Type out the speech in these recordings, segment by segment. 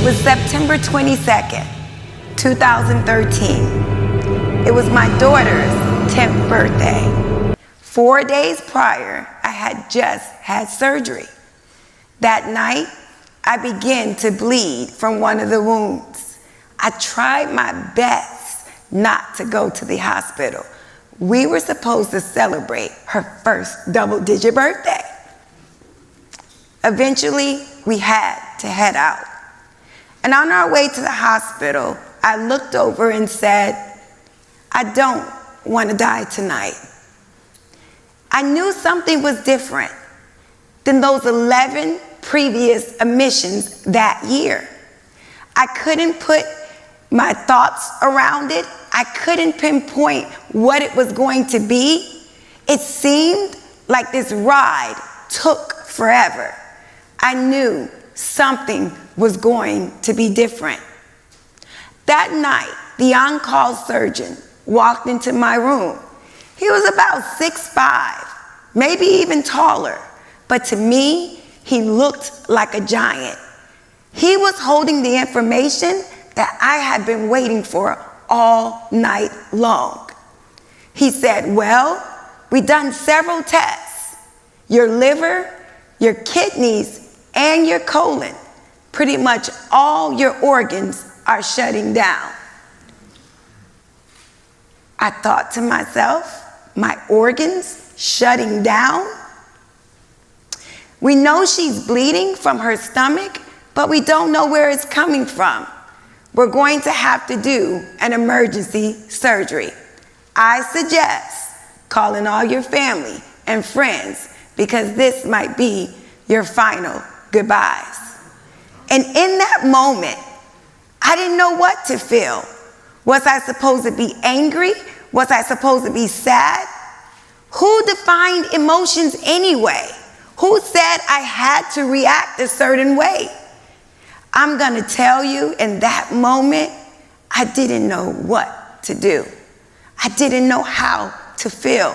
It was September 22nd, 2013. It was my daughter's 10th birthday. 4 days prior, I had just had surgery. That night, I began to bleed from one of the wounds. I tried my best not to go to the hospital. We were supposed to celebrate her first double-digit birthday. Eventually, we had to head out. And on our way to the hospital, I looked over and said, I don't want to die tonight. I knew something was different than those 11 previous admissions that year. I couldn't put my thoughts around it. I couldn't pinpoint what it was going to be. It seemed like this ride took forever. I knew something was going to be different. That night, the on-call surgeon walked into my room. He was about 6'5", maybe even taller, but to me, he looked like a giant. He was holding the information that I had been waiting for all night long. He said, well, we've done several tests. Your liver, your kidneys, and your colon, pretty much all your organs are shutting down. I thought to myself, my organs shutting down? We know she's bleeding from her stomach, but we don't know where it's coming from. We're going to have to do an emergency surgery. I suggest calling all your family and friends because this might be your final goodbyes. And in that moment, I didn't know what to feel. Was I supposed to be angry? Was I supposed to be sad? Who defined emotions anyway? Who said I had to react a certain way? I'm gonna tell you, in that moment, I didn't know what to do. I didn't know how to feel.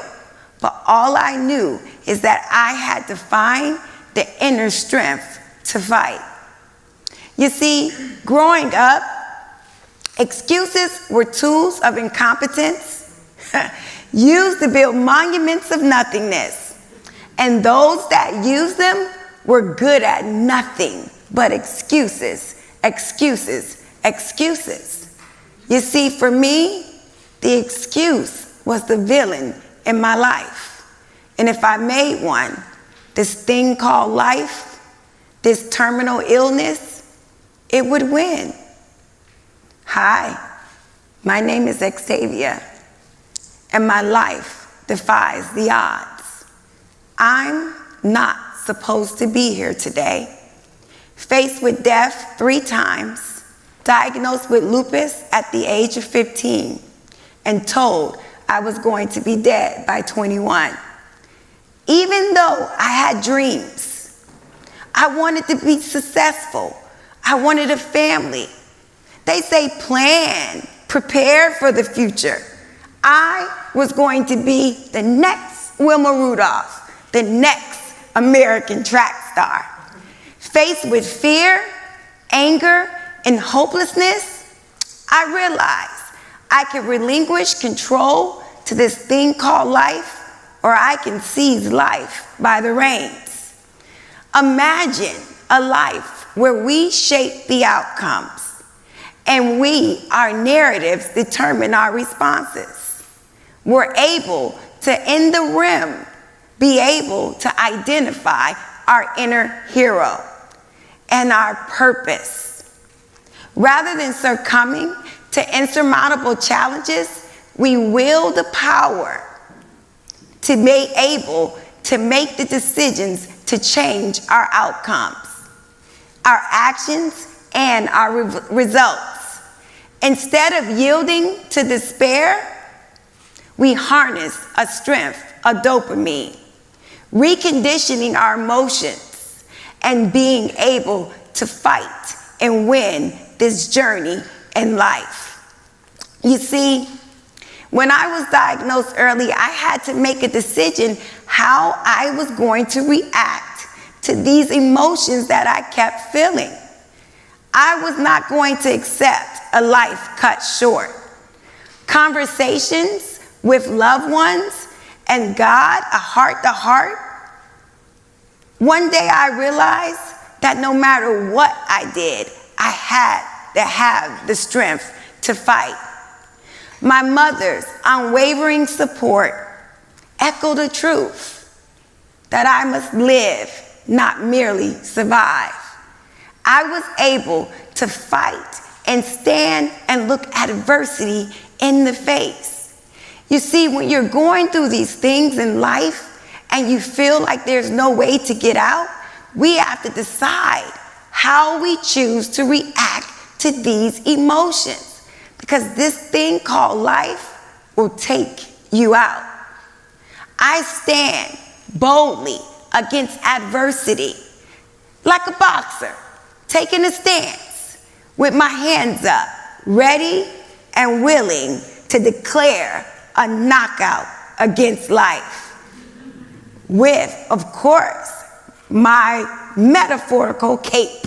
But all I knew is that I had to find the inner strength to fight. You see, growing up, excuses were tools of incompetence used to build monuments of nothingness. And those that used them were good at nothing but excuses, excuses, excuses. You see, for me, the excuse was the villain in my life. And if I made one, this thing called life, this terminal illness, it would win. Hi, my name is Xtavia, and my life defies the odds. I'm not supposed to be here today. Faced with death 3 times, diagnosed with lupus at the age of 15, and told I was going to be dead by 21. Even though I had dreams, I wanted to be successful. I wanted a family. They say plan, prepare for the future. I was going to be the next Wilma Rudolph, the next American track star. Faced with fear, anger, and hopelessness, I realized I could relinquish control to this thing called life, or I can seize life by the reins. Imagine a life where we shape the outcomes, and our narratives determine our responses. We're able to, in the rim, be able to identify our inner hero and our purpose. Rather than succumbing to insurmountable challenges, we wield the power to be able to make the decisions to change our outcomes, our actions, and our results. Instead of yielding to despair, we harness a strength of dopamine, reconditioning our emotions, and being able to fight and win this journey in life. You see, when I was diagnosed early, I had to make a decision how I was going to react to these emotions that I kept feeling. I was not going to accept a life cut short. Conversations with loved ones and God, a heart to heart. One day I realized that no matter what I did, I had to have the strength to fight. My mother's unwavering support echoed the truth that I must live, not merely survive. I was able to fight and stand and look adversity in the face. You see, when you're going through these things in life and you feel like there's no way to get out, we have to decide how we choose to react to these emotions, because this thing called life will take you out. I stand boldly against adversity like a boxer, taking a stance with my hands up, ready and willing to declare a knockout against life. With, of course, my metaphorical cape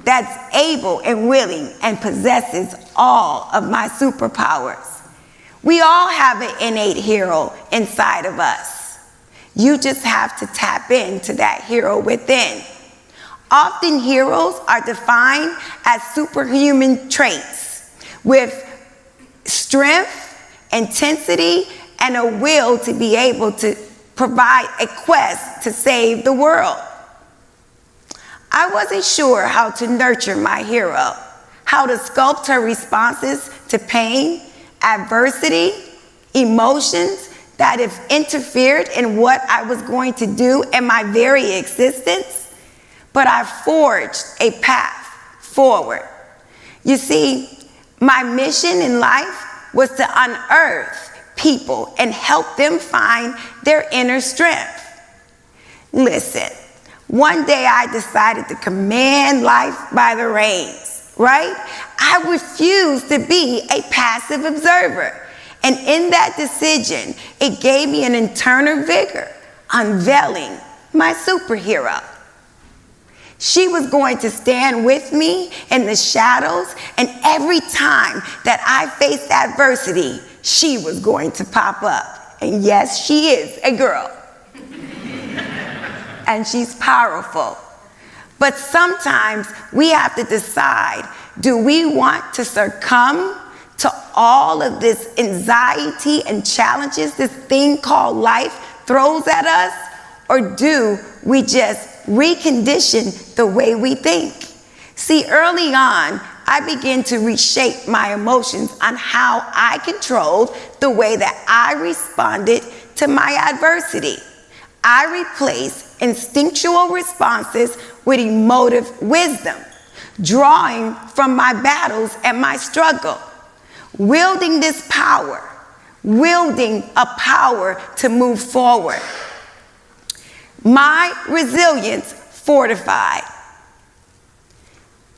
that's able and willing and possesses all of my superpowers. We all have an innate hero inside of us. You just have to tap into that hero within. Often heroes are defined as superhuman traits with strength, intensity, and a will to be able to provide a quest to save the world. I wasn't sure how to nurture my hero, how to sculpt her responses to pain, adversity, emotions that have interfered in what I was going to do in my very existence. But I forged a path forward. You see, my mission in life was to unearth people and help them find their inner strength. Listen, one day I decided to command life by the reins, right? I refused to be a passive observer. And in that decision, it gave me an internal vigor, unveiling my superhero. She was going to stand with me in the shadows, and every time that I faced adversity, she was going to pop up. And yes, she is a girl. And she's powerful. But sometimes we have to decide, do we want to succumb to all of this anxiety and challenges this thing called life throws at us? Or do we just recondition the way we think? See, early on, I began to reshape my emotions on how I controlled the way that I responded to my adversity. I replaced instinctual responses with emotive wisdom, drawing from my battles and my struggle, wielding this power, wielding a power to move forward. My resilience fortified,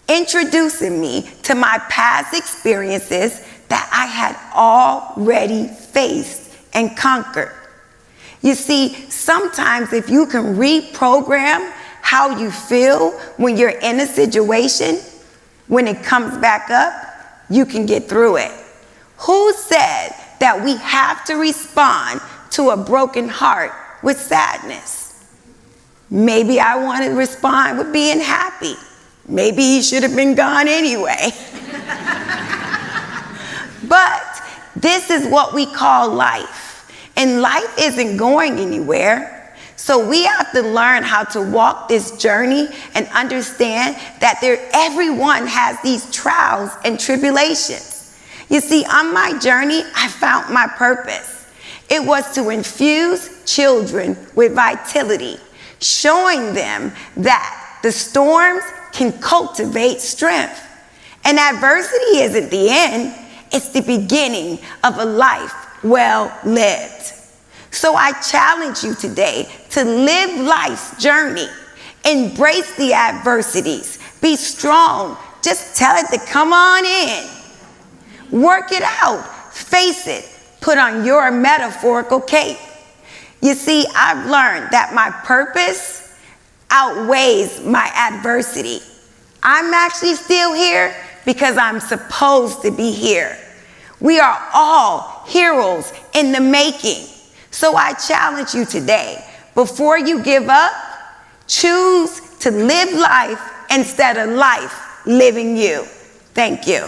introducing me to my past experiences that I had already faced and conquered. You see, sometimes if you can reprogram how you feel when you're in a situation, when it comes back up, you can get through it. Who said that we have to respond to a broken heart with sadness? Maybe I want to respond with being happy. Maybe he should have been gone anyway. But this is what we call life. And life isn't going anywhere. So we have to learn how to walk this journey and understand that everyone has these trials and tribulations. You see, on my journey, I found my purpose. It was to infuse children with vitality, showing them that the storms can cultivate strength. And adversity isn't the end, it's the beginning of a life well lived. So I challenge you today to live life's journey. Embrace the adversities. Be strong. Just tell it to come on in. Work it out. Face it. Put on your metaphorical cape. You see, I've learned that my purpose outweighs my adversity. I'm actually still here because I'm supposed to be here. We are all heroes in the making. So I challenge you today, before you give up, choose to live life instead of life living you. Thank you.